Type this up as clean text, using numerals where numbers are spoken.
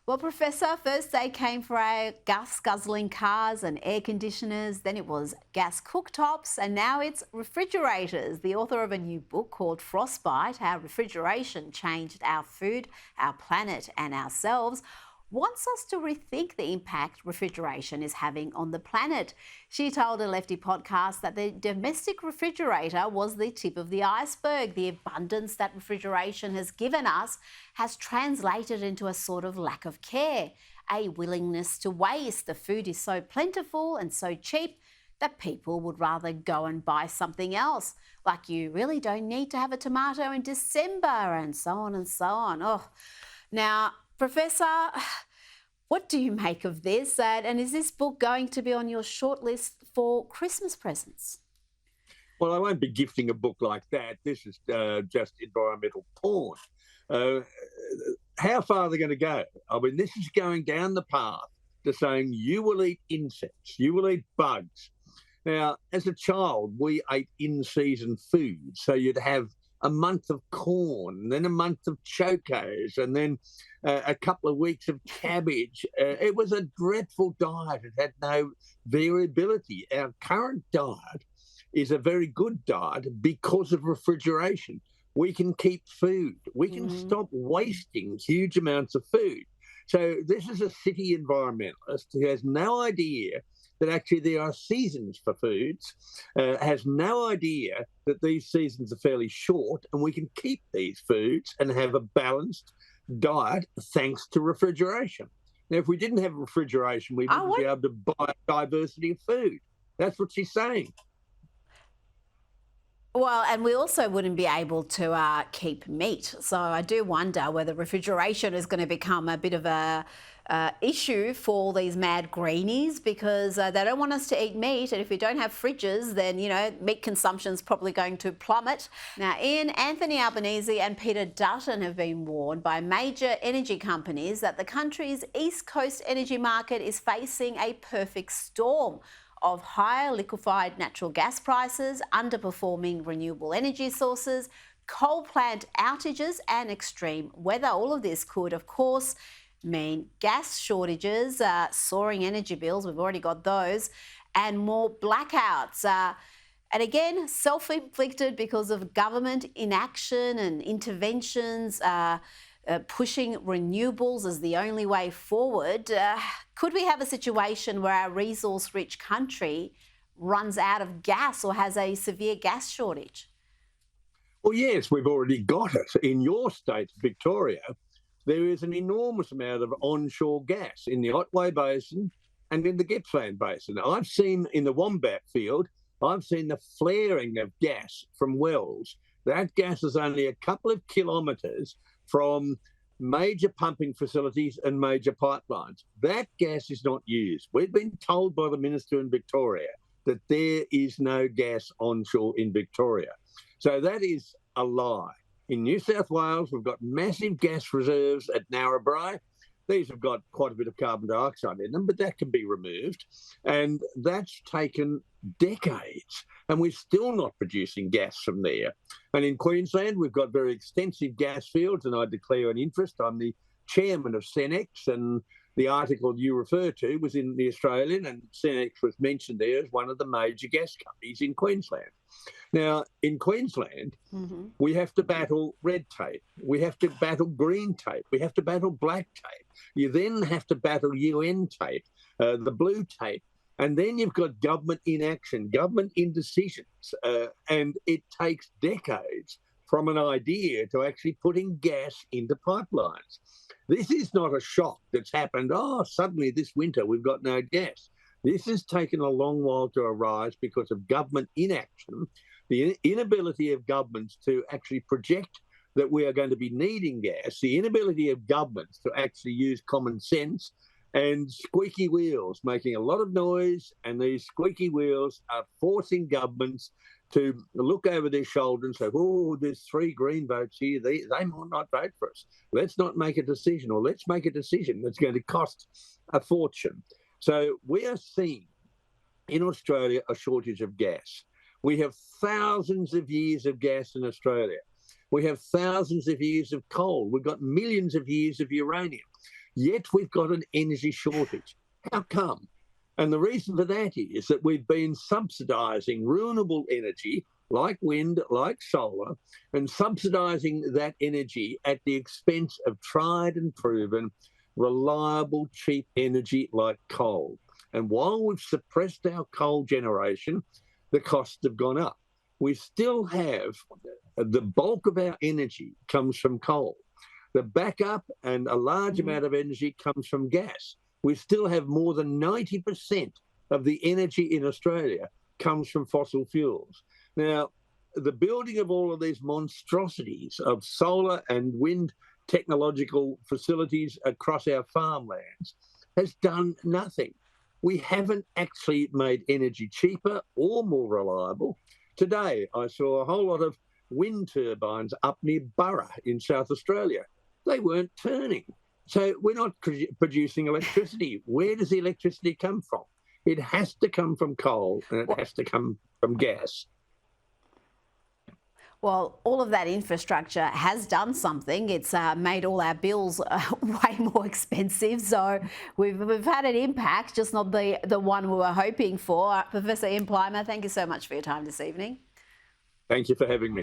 Well, Professor, first they came for our gas-guzzling cars and air conditioners, then it was gas cooktops, and now it's refrigerators. The author of a new book called Frostbite, How Refrigeration Changed Our Food, Our Planet and Ourselves, wants us to rethink the impact refrigeration is having on the planet. She told a Lefty podcast that the domestic refrigerator was the tip of the iceberg. The abundance that refrigeration has given us has translated into a sort of lack of care, a willingness to waste. The food is so plentiful and so cheap that people would rather go and buy something else. Like you really don't need to have a tomato in December and so on and so on. Oh, now, Professor, what do you make of this? And is this book going to be on your shortlist for Christmas presents? Well, I won't be gifting a book like that. This is just environmental porn. How far are they going to go? I mean, this is going down the path to saying you will eat insects, you will eat bugs. Now, as a child, we ate in-season food. So you'd have a month of corn, and then a month of chocos, and then a couple of weeks of cabbage. It was a dreadful diet. It had no variability. Our current diet is a very good diet because of refrigeration. We can keep food. We can stop wasting huge amounts of food. So this is a city environmentalist who has no idea that actually there are seasons for foods, has no idea that these seasons are fairly short and we can keep these foods and have a balanced diet thanks to refrigeration. Now, if we didn't have refrigeration, we wouldn't be able to buy a diversity of food. That's what she's saying. Well, and we also wouldn't be able to keep meat. So I do wonder whether refrigeration is going to become a bit of a issue for these mad greenies, because they don't want us to eat meat. And if we don't have fridges, then, you know, meat consumption is probably going to plummet. Now, Ian, Anthony Albanese and Peter Dutton have been warned by major energy companies that the country's East Coast energy market is facing a perfect storm of higher liquefied natural gas prices, underperforming renewable energy sources, coal plant outages and extreme weather. All of this could, of course, mean gas shortages, soaring energy bills, we've already got those, and more blackouts. And again, self-inflicted because of government inaction and interventions, pushing renewables as the only way forward. Could we have a situation where our resource-rich country runs out of gas or has a severe gas shortage? Well, yes, we've already got it. In your state, Victoria, there is an enormous amount of onshore gas in the Otway Basin and in the Gippsland Basin. I've seen in the Wombat Field, I've seen the flaring of gas from wells. That gas is only a couple of kilometres from major pumping facilities and major pipelines. That gas is not used. We've been told by the Minister in Victoria that there is no gas onshore in Victoria. So that is a lie. In New South Wales, we've got massive gas reserves at Narrabri. These have got quite a bit of carbon dioxide in them, but that can be removed. And that's taken decades, and we're still not producing gas from there. And in Queensland, we've got very extensive gas fields, and I declare an interest. I'm the chairman of Cenex, and the article you refer to was in the Australian, and Cenex was mentioned there as one of the major gas companies in Queensland. Now, in Queensland, we have to battle red tape. We have to battle green tape. We have to battle black tape. You then have to battle UN tape, the blue tape. And then you've got government inaction, government indecisions. And it takes decades from an idea to actually putting gas into pipelines. This is not a shock that's happened, suddenly this winter we've got no gas. This has taken a long while to arise because of government inaction, the inability of governments to actually project that we are going to be needing gas, the inability of governments to actually use common sense, and squeaky wheels making a lot of noise, and these squeaky wheels are forcing governments to look over their shoulder and say, there's 3 Green votes here, they might not vote for us. Let's not make a decision, or let's make a decision that's going to cost a fortune. So we are seeing in Australia a shortage of gas. We have thousands of years of gas in Australia. We have thousands of years of coal. We've got millions of years of uranium. yet we've got an energy shortage. How come? And the reason for that is that we've been subsidising renewable energy like wind, like solar, and subsidising that energy at the expense of tried and proven, reliable, cheap energy like coal. And while we've suppressed our coal generation, the costs have gone up. We still have the bulk of our energy comes from coal. The backup and a large amount of energy comes from gas. We still have more than 90% of the energy in Australia comes from fossil fuels. Now, the building of all of these monstrosities of solar and wind technological facilities across our farmlands has done nothing. We haven't actually made energy cheaper or more reliable. Today, I saw a whole lot of wind turbines up near Burra in South Australia. They weren't turning. So we're not producing electricity. Where does the electricity come from? It has to come from coal and it has to come from gas. Well, all of that infrastructure has done something. It's made all our bills way more expensive. So we've had an impact, just not the one we were hoping for. Professor Ian Plimer, thank you so much for your time this evening. Thank you for having me.